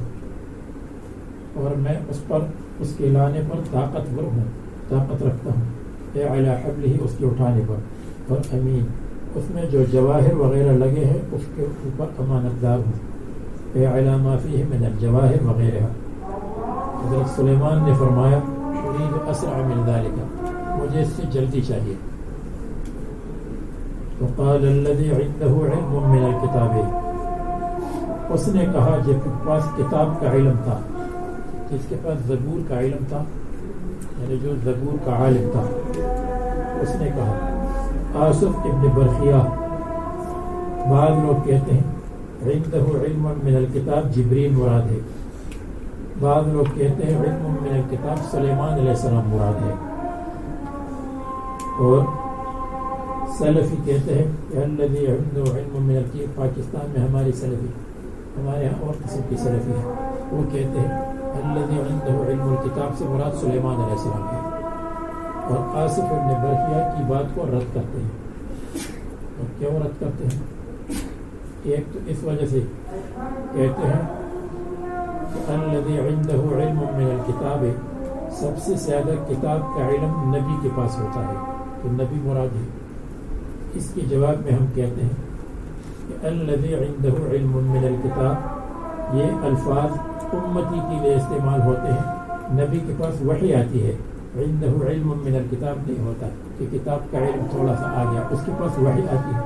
A: اور میں اس پر اس کے لانے پر طاقت رکھتا ہوں اے علی حبلہ اس کے اٹھانے پر اور امین اس میں جو جواہر وغیرہ لگے ہیں اس کے اوپر امانت دار ہوں اے علی ما فیہ من الجواہر وغیرہ حضرت سلیمان نے فرمایا اريد اسرع من ذلك مجھے اس سے جلدی چاہیے وقال الذي عنده علم من الكتاب اس نے کہا جس کے پاس کتاب کا علم تھا جس کے پاس زبور کا علم تھا یعنی جو زبور کا عالم تھا اس نے کہا آصف ابن برخیہ بعض لوگ کہتے ہیں عنده علم من الکتاب جبریل مراد ہے بعض لوگ کہتے ہیں علم من الکتاب سلیمان علیہ السلام مراد ہے اور سلفی کہتے ہیں کہ الذی عنده علم من الکتاب پاکستان میں ہماری سلفی ہمارے یہاں اور قسم کی سلفی ہے وہ کہتے ہیں الذی عنده علم الکتاب سے مراد سلیمان علیہ السلام ہے اور آصف ابن برخیہ کی بات کو رد کرتے ہیں اور کیوں رد کرتے ہیں ایک تو اس وجہ سے کہتے ہیں کہ الذی عنده علم من الکتاب سب سے زیادہ کتاب کا علم نبی کے پاس ہوتا ہے تو نبی مراد ہے اس کے جواب میں ہم کہتے ہیں کہ الذی عنده علم من الکتاب یہ الفاظ امتی کے لیے استعمال ہوتے ہیں نبی کے پاس وحی آتی ہے عنده علم من الکتاب نہیں ہوتا کہ کتاب کا علم تھوڑا سا آ گیا اس کے پاس وحی آتی ہے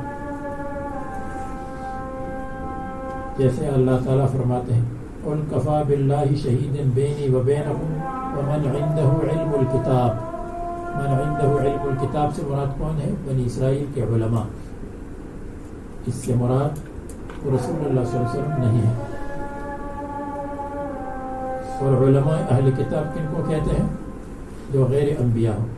A: جیسے اللہ تعالیٰ فرماتے ہیں قل کفی باللہ شہیدا بینی و بینکم ومن عنده علم الکتاب من عنده علم الکتاب سے مراد کون ہے بنی اسرائیل کے علماء اس سے مراد رسول اللہ صلی اللہ علیہ وسلم نہیں ہے اور علماء اہل کتاب کن کو کہتے ہیں جو غیر انبیاء ہوں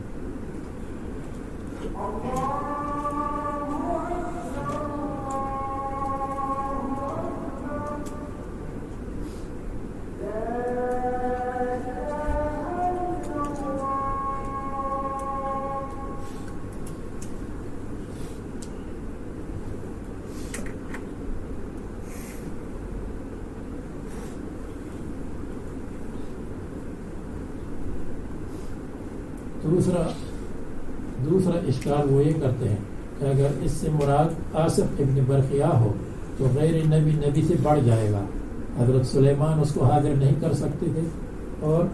A: دوسرا اشکال وہ یہ کرتے ہیں کہ اگر اس سے مراد آصف ابن برخیہ ہو تو غیر نبی سے بڑھ جائے گا حضرت سلیمان اس کو حاضر نہیں کر سکتے تھے اور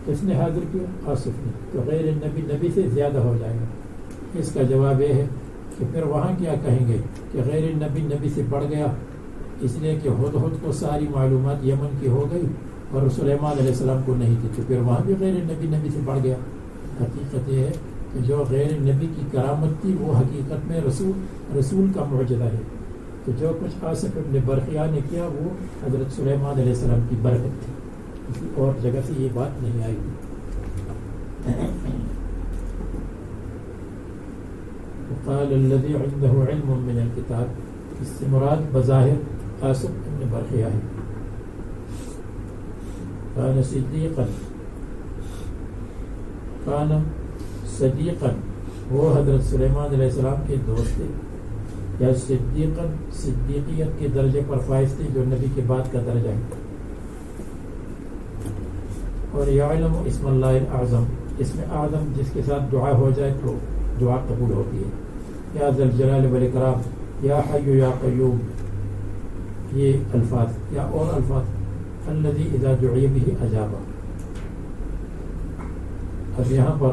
A: کس نے حاضر کیا آصف نے تو غیر نبی سے زیادہ ہو جائے گا اس کا جواب یہ ہے کہ پھر وہاں کیا کہیں گے کہ غیر نبی سے بڑھ گیا اس لیے کہ ہدہد کو ساری معلومات یمن کی ہو گئی اور سلیمان علیہ السلام کو نہیں تھی تو پھر وہاں بھی غیر نبی سے بڑھ گیا حقیقت یہ ہے کہ جو غیر نبی کی کرامت تھی وہ حقیقت میں رسول کا معجزہ ہے تو جو کچھ آصف ابن برخیہ نے کیا وہ حضرت سلیمان علیہ السلام کی برکت تھی کسی اور جگہ سے یہ بات نہیں آئی تھی قال الذي عنده علم من الكتاب اس سے مراد بظاہر آصف ابن برخیہ ہے کان صدیقا وہ حضرت سلیمان علیہ السلام کے دوست تھے یا صدیقیت کے درجے پر فائز تھے جو نبی کے بعد کا درجہ ہے اور یعلم اسم اللہ الاعظم اسم اعظم جس کے ساتھ دعا ہو جائے تو دعا قبول ہوتی ہے یا ذا الجلال والاکرام یا حی یا قیوم یہ الفاظ یا اور الفاظ الذی اذا دعی به اجابہ اب یہاں پر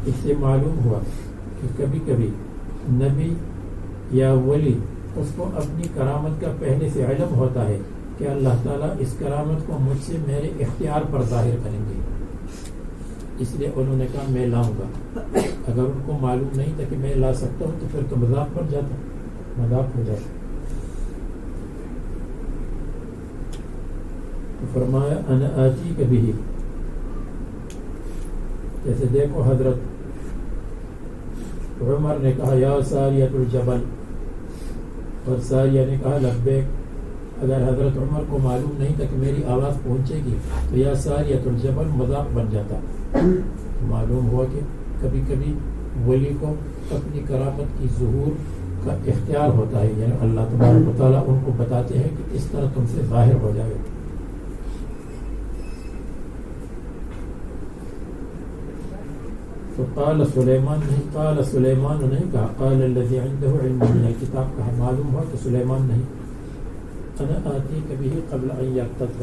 A: اس سے معلوم ہوا کہ کبھی کبھی نبی یا ولی اس کو اپنی کرامت کا پہلے سے علم ہوتا ہے کہ اللہ تعالیٰ اس کرامت کو مجھ سے میرے اختیار پر ظاہر کریں گے اس لیے انہوں نے کہا میں لاؤں گا اگر ان کو معلوم نہیں تھا کہ میں لا سکتا ہوں تو پھر تو مذاق بن جاتا مذاق ہو جاتا فرمایا انا آتی کبھی جیسے دیکھو حضرت عمر نے کہا یا ساریۃ الجبل اور ساریہ نے کہا لبیک. اگر حضرت عمر کو معلوم نہیں تھا کہ میری آواز پہنچے گی تو یا ساریۃ الجبل مذاق بن جاتا. معلوم ہوا کہ کبھی کبھی ولی کو اپنی کرامت کی ظہور کا اختیار ہوتا ہے, یعنی اللہ تبارک و تعالیٰ ان کو بتاتے ہیں کہ اس طرح تم سے ظاہر ہو جائے. تو قال سلیمان نہیں کہا, قال الذی عنده علم من الکتاب کہا. معلوم ہوا کہ سلیمان نہیں. انا آتیک بہ قبل ان یرتد,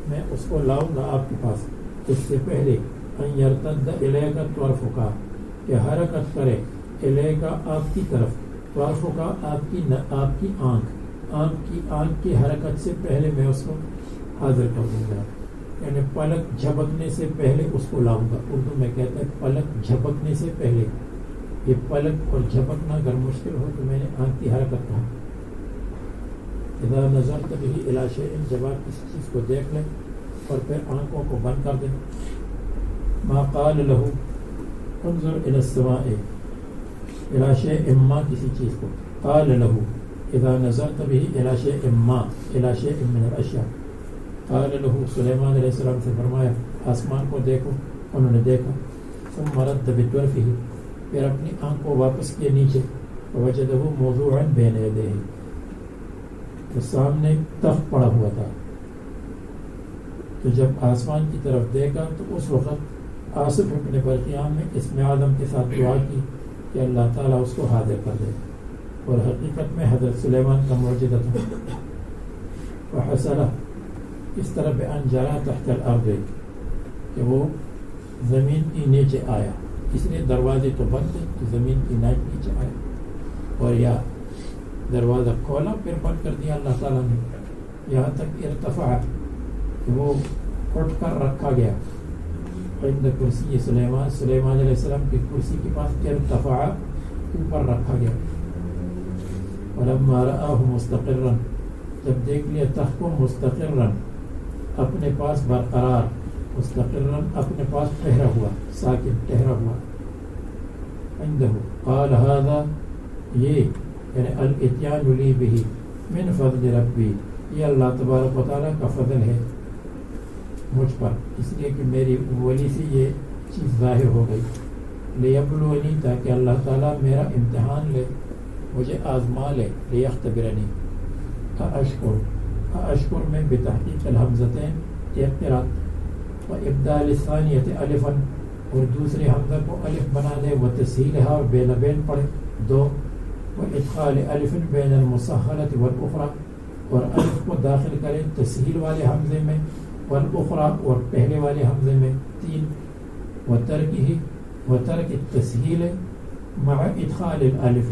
A: میں اس کو لاؤں گا آپ کے پاس اس سے پہلے ان یرتد الیک طرفک, کہ حرکت کرے الیک آپ کی طرف, طرفک آپ کی آنکھ کی حرکت سے پہلے میں اس کو حاضر کر دوں گا. یعنی پلک جھپکنے سے پہلے اس کو لاؤں گا. اردو میں کہتا ہے پلک جھپکنے سے پہلے. یہ پلک اور جھپکنا اگر مشکل ہو تو میں نے آنکھ کی حرکت کہا. اذا نظرت به الی شیء, جب آپ کسی چیز کو دیکھ لیں اور پھر آنکھوں کو بند کر دیں. ما قال له انظر الى السماء الی شیء ما, کسی چیز کو قال له اذا نظرت به الى شیء ما الى شیء من الاشیاء. قال له, سلیمان علیہ السلام سے فرمایا آسمان کو دیکھو. انہوں نے دیکھا. ثم رد بطرفه, پھر اپنی آنکھ کو واپس کیے نیچے. وجدہ موضوعا بین یدیہ, تو سامنے تخت پڑا ہوا تھا. تو جب آسمان کی طرف دیکھا تو اس وقت آصف ابن برقیان نے اسم اعظم کے ساتھ دعا کی کہ اللہ تعالیٰ اس کو حاضر کر دے. اور حقیقت میں حضرت سلیمان کا معجزہ تھا. وحصلہ, اس طرح بأن جرى تحت الارض, کہ وہ زمین کی نیچے آیا. اس لیے دروازے تو بند تھے تو زمین کی نیچے آیا, اور یا دروازہ کھولا پھر بند کر دیا اللہ تعالیٰ نے. یہاں تک ارتفع, کہ وہ اٹھ کر رکھا گیا. عند کرسی سلیمان علیہ السلام کی کرسی کے پاس ارتفع, اوپر رکھا گیا. ولما رآہ مستقرا, جب دیکھ لیا تخت کو مستقرا, اپنے پاس برقرار, مستقرا اپنے پاس ٹھہرا ہوا, ساکن ٹھہرا ہوا. عنده قال هذا, یہ یعنی الاتیان لی بہ من فضل ربی, یہ اللہ تبارک و تعالیٰ کا فضل ہے مجھ پر, اس لیے کہ میری ولی سے یہ چیز ظاہر ہو گئی. لیبلونی, تاکہ اللہ تعالیٰ میرا امتحان لے, مجھے آزما لے. لیختبرنی, اشکر میں بتحقیق الحمزتین ایک قرات, و ابدال الثانیت الفا, اور دوسری حمزہ کو الف بنا دے. و تسہیلها, اور بین بین پڑھے دو. و ادخال الف بین المسہلۃ والاخری, اور الف کو داخل کرے تسہیل والے حمزے میں, والاخری, اور پہلے والے حمزے میں 3. و ترک التسہیل مع ادخال الالف,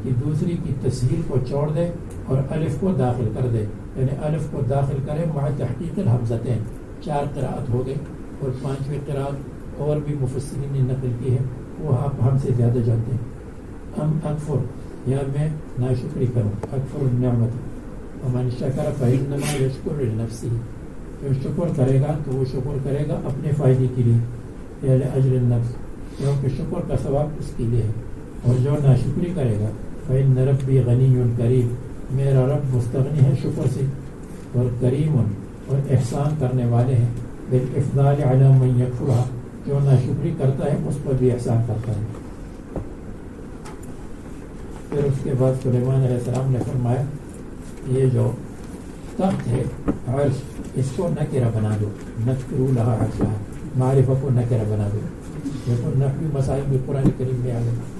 A: کہ دوسری کی تسہیل کو چھوڑ دے اور الف کو داخل کر دے. یعنی الف کو داخل کرے مع تحقیق الحمزتین. 4 قراءت ہو گئے. اور 5ویں قراءت اور بھی مفسرین نے نقل کی ہے, وہ آپ ہم سے زیادہ جانتے ہیں. ام اکفر, یا میں ناشکری کروں. اکفر النعمت, ومن شکر فإنما یشکر لنفسہ, جو شکر کرے گا تو وہ شکر کرے گا اپنے فائدے کے لیے, یعنی اجر النفس, کیونکہ شکر کا ثواب اس کے لیے ہے. اور جو ناشکری کرے گا فإن ربی غنی کریم, میرا رب مستغنی ہے شکر سے, اور کریم, اور احسان کرنے والے ہیں. بالافضال علی من یکفرها, جو ناشکری کرتا ہے اس پر بھی احسان کرتا ہے. پھر اس کے بعد سلیمان علیہ السلام نے فرمایا یہ جو تخت ہے عرش, اس کو نکرہ بنا دو. نذکروا لها عرشها, معرفہ کو نکرہ بنا دو. یہ تو نحوی مسائل بھی قرآن کریم میں آ گئے.